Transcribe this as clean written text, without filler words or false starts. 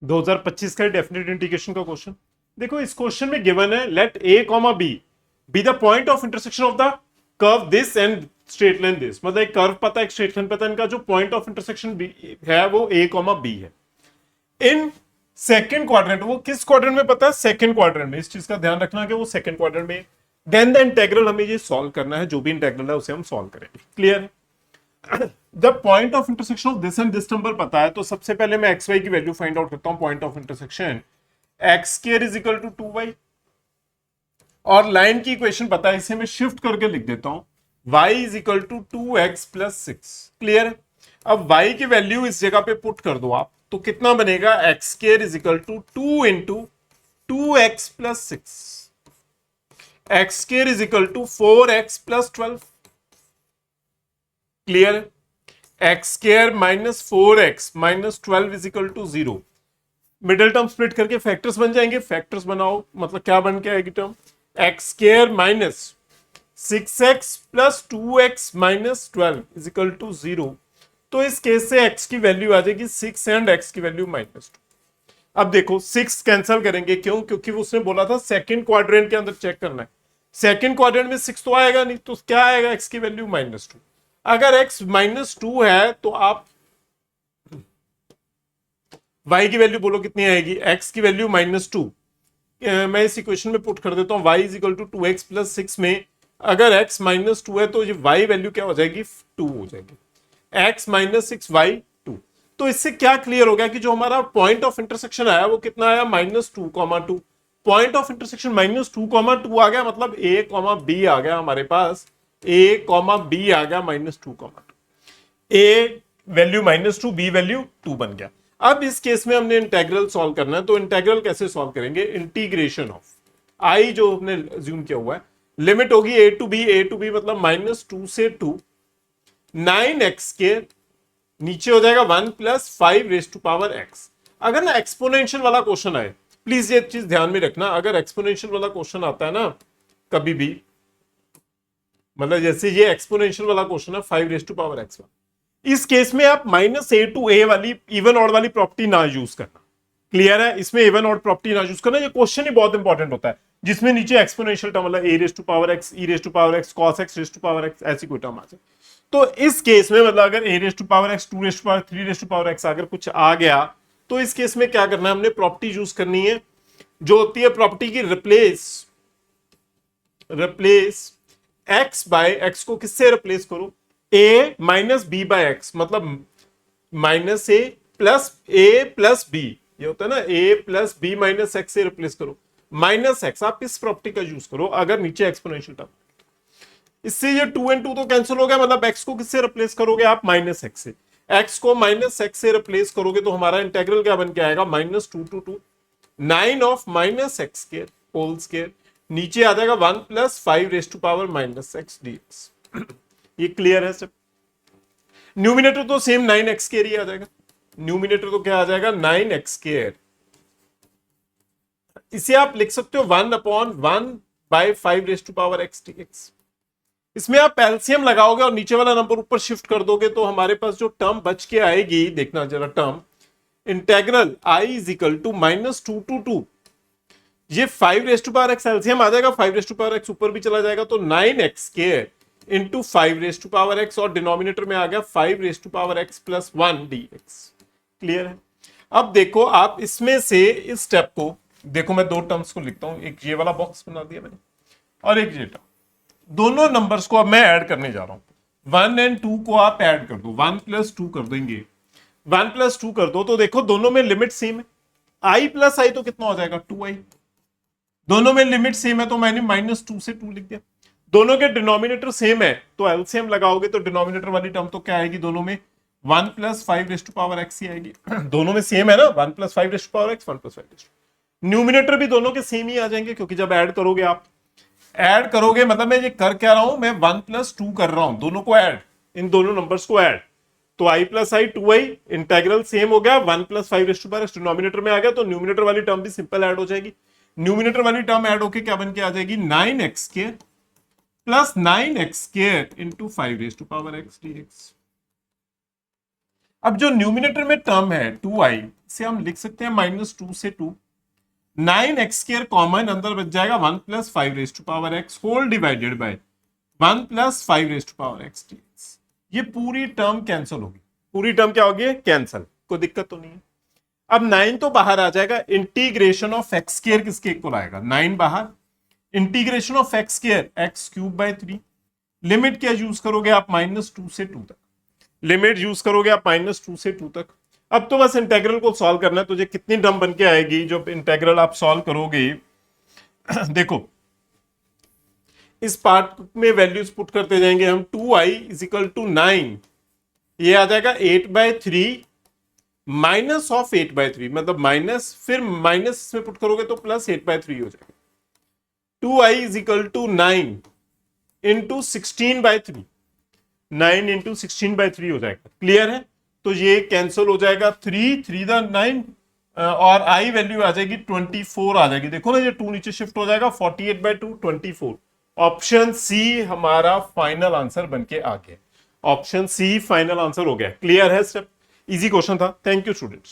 2025 का definite integration का question. देखो इस क्वेश्चन में गिवन है let a comma b the point of intersection of the curve this and straight line this. मतलब एक कर्व पता है, एक स्ट्रेट लाइन पता है, इनका जो पॉइंट ऑफ इंटरसेक्शन है वो ए कॉमा बी है। इन सेकेंड क्वाड्रेंट, वो किस क्वाड्रेंट में पता है? सेकेंड क्वाड्रेंट में। इस चीज का ध्यान रखना कि वो सेकेंड क्वाड्रेंट में। देन द इंटेग्रल, हमें ये सॉल्व करना है, जो भी इंटेग्रल है उसे हम सॉल्व करेंगे। क्लियर है? जब point of intersection of this and this number पता है तो सबसे पहले मैं एक्स वाई की वैल्यू फाइंड आउट करता हूं। Point of intersection x square is equal to 2y, और लाइन की इक्वेशन पता है, इसे मैं शिफ्ट करके लिख देता हूं y is equal to 2x plus 6। Clear है? अब y की वैल्यू इस जगह पे पुट कर दो आप, तो कितना बनेगा? X square is equal to 2 into 2x plus 6, x square is equal to 4x plus 12। Clear है? X square minus 4x minus 12 is equal to 0। Middle term split करके फैक्टर्स बन जाएंगे। फैक्टर्स बनाओ, मतलब क्या बन के आएगी term? X square minus 6x plus 2x minus 12 is equal to 0। तो इस केस से x की वैल्यू आ जाएगी 6 एंड x की वैल्यू माइनस 2। अब देखो 6 कैंसिल करेंगे, क्यों? क्योंकि उसने बोला था सेकंड क्वाड्रेंट के अंदर चेक करना है। सेकंड क्वाड्रेंट में 6 तो आएगा नहीं, तो क्या आएगा? x की वैल्यू माइनस 2। अगर x माइनस 2 है तो आप y की वैल्यू बोलो कितनी आएगी? x की वैल्यू माइनस 2। मैं इस इक्वेशन में पुट कर देता हूं, y is equal to 2x plus 6 में अगर x माइनस 2 है तो ये y वैल्यू क्या हो जाएगी? 2 हो जाएगी। x minus 6 y 2। तो इससे क्या क्लियर हो गया कि जो हमारा पॉइंट ऑफ इंटरसेक्शन आया वो कितना आया? Minus 2 comma 2। Point of intersection minus 2 comma 2 आ गया, मतलब a कॉमा बी आ गया हमारे पास। a कॉमा बी आ गया minus 2 comma 2। a value minus 2, b value 2 बन गया। अब इस केस में हमने इंटेग्रल सॉल्व करना है, तो इंटेग्रल कैसे सॉल्व करेंगे? इंटीग्रेशन ऑफ आई जो हमने अज्यूम किया हुआ है, लिमिट होगी a टू बी मतलब माइनस 2 से 2, 9x के नीचे हो जाएगा 1 plus 5 raise to power x। अगर ना एक्सपोनेंशियल वाला क्वेश्चन आए, प्लीज ये चीज ध्यान में रखना, अगर एक्सपोनेंशियल वाला क्वेश्चन आता है ना कभी भी, मतलब जैसे ये एक्सपोनेंशियल वाला क्वेश्चन है 5 रेस टू पावर x, इस केस में आप माइनस ए टू ए वाली इवन ऑड वाली प्रॉपर्टी ना यूज करना। क्लियर है? इसमें इवन ऑड प्रॉपर्टी ना यूज करना। ये क्वेश्चन ही बहुत इंपॉर्टेंट होता है जिसमें नीचे एक्सपोनेंशियल टर्म, मतलब a raise to power x, e raise to power x, cos x raise to power x, ऐसी कोई टर्म आ जाए। तो इस केस में मतलब अगर a raise to power x, 2 raise to power, 3 raise to power x अगर कुछ आ गया, तो इस केस में क्या करना है? हमने प्रॉपर्टी यूज करनी है जो होती है प्रॉपर्टी की रिप्लेस एक्स बाय एक्स को किससे रिप्लेस करो? ए माइनस बी बाय एक्स, मतलब माइनस ए प्लस बी, ये होता है ना, ए प्लस बी माइनस एक्स से रिप्लेस करो। माइनस एक्स आप इस प्रॉपर्टी का यूज करो अगर नीचे एक्सपोनेंशियल टर्म। इससे ये 2 एंड 2 तो कैंसिल हो गया, मतलब एक्स को किससे रिप्लेस करोगे आप? माइनस एक्स से। एक्स को माइनस एक्स से रिप्लेस करोगे तो हमारा इंटेग्रल क्या बन के आएगा? Minus 2 to 2 9 of minus x square whole square, नीचे आ जाएगा 1 plus 5 raise to power minus x dx. ये क्लियर है सब? न्यूमिनेटर तो सेम 9x स्क्वायर ही आ जाएगा। न्यूमिनेटर तो क्या आ जाएगा? 9x square. इसे आप लिख सकते हो 1 upon 1 by 5 raise to power x dx. इसमें आप एलसीएम लगाओगे और नीचे वाला नंबर ऊपर शिफ्ट कर दोगे तो हमारे पास जो टर्म बच के आएगी, देखना जरा term, integral i is equal to minus 2 to 2, ये 5 raise to power x LCM आ जाएगा, 5 रेस टू पावर एक्स ऊपर भी चला जाएगा, तो 9x square into 5 raise to power x, और डिनोमिनेटर में आ गया 5 raise to power x plus 1 dx। Clear है? अब देखो आप इसमें से इस स्टेप को देखो, मैं दो टर्म्स को लिखता हूं, एक ये वाला बॉक्स बना दिया मैंने और एक ये टर्म, दोनों नंबर्स को अब मैं ऐड करने जा रहा हूं। 1 एंड 2 को आप ऐड कर दो, 1 प्लस 2 कर देंगे, 1 प्लस 2 कर दो तो देखो दोनों में लिमिट सेम है। i प्लस आई तो कितना हो जाएगा? 2i। दोनों में लिमिट सेम है तो मैंने माइनस 2 से 2 लिख दिया। दोनों के डिनोमिनेटर सेम है तो एलसीएम लगाओगे तो डिनोमिनेटर वाली टर्म तो क्या आएगी? दोनों में 1 plus 5 raise to power x ही आएगी। दोनों में सेम है ना, 1 plus 5 raise to power x, 1 plus 5 raise to. Numerator भी दोनों के सेम ही आ जाएंगे क्योंकि जब ऐड करोगे आप, ऐड करोगे मतलब मैं ये कर क्या रहा हूं? मैं 1 प्लस 2 कर रहा हूं, दोनों को ऐड, इन दोनों नंबर्स को ऐड, तो i plus i 2i, integral same हो गया, 1 plus 5 raise to power x denominator में आ गया, तो न्यूमिनेटर वाली टर्म भी सिंपल ऐड हो जाएगी। न्यूमिनेटर वाली टर्म ऐड होके क्या बन के आ जाएगी? 9x square plus 9x square into 5 raise to power x dx. अब जो न्यूमिनेटर में टर्म है 2i से हम लिख सकते हैं -2 से 2, 9x² कॉमन अंदर बच जाएगा 1 + 5⁻x whole divided by 1 + 5⁻x dx। ये पूरी टर्म कैंसिल होगी, पूरी टर्म क्या होगी? कैंसिल, कोई दिक्कत तो नहीं है। अब 9 तो बाहर आ जाएगा, इंटीग्रेशन ऑफ x² किसके इक्वल आएगा? 9 बाहर, integration of x² x³ 3। Limit क्या यूज करोगे आप? -2 से 2 तक, लिमिट यूज करोगे आप -2 से 2 तक। अब तो बस इंटेग्रल को सॉल्व करना है। तुझे कितनी टर्म बन के आएगी जो इंटेग्रल आप सॉल्व करोगे? देखो इस पार्ट में वैल्यूज पुट करते जाएंगे हम। 2i = 9, ये आ जाएगा 8/3 माइनस ऑफ 8/3, मतलब माइनस, फिर माइनस में पुट करोगे तो प्लस 8/3 हो जाएगा। 2i = 9 इंटू 16/3, 9 इंटू 16/3 हो जाएगा। क्लियर है? तो ये कैंसिल हो जाएगा, 3 3 9 और आई वैल्यू आ जाएगी 24 आ जाएगी। देखो ना, ये 2 नीचे शिफ्ट हो जाएगा, 48/2 24। ऑप्शन सी हमारा फाइनल आंसर बनके आ गया। ऑप्शन सी फाइनल आंसर हो गया। क्लियर है स्टेप? इजी क्वेश्चन था। Thank you students.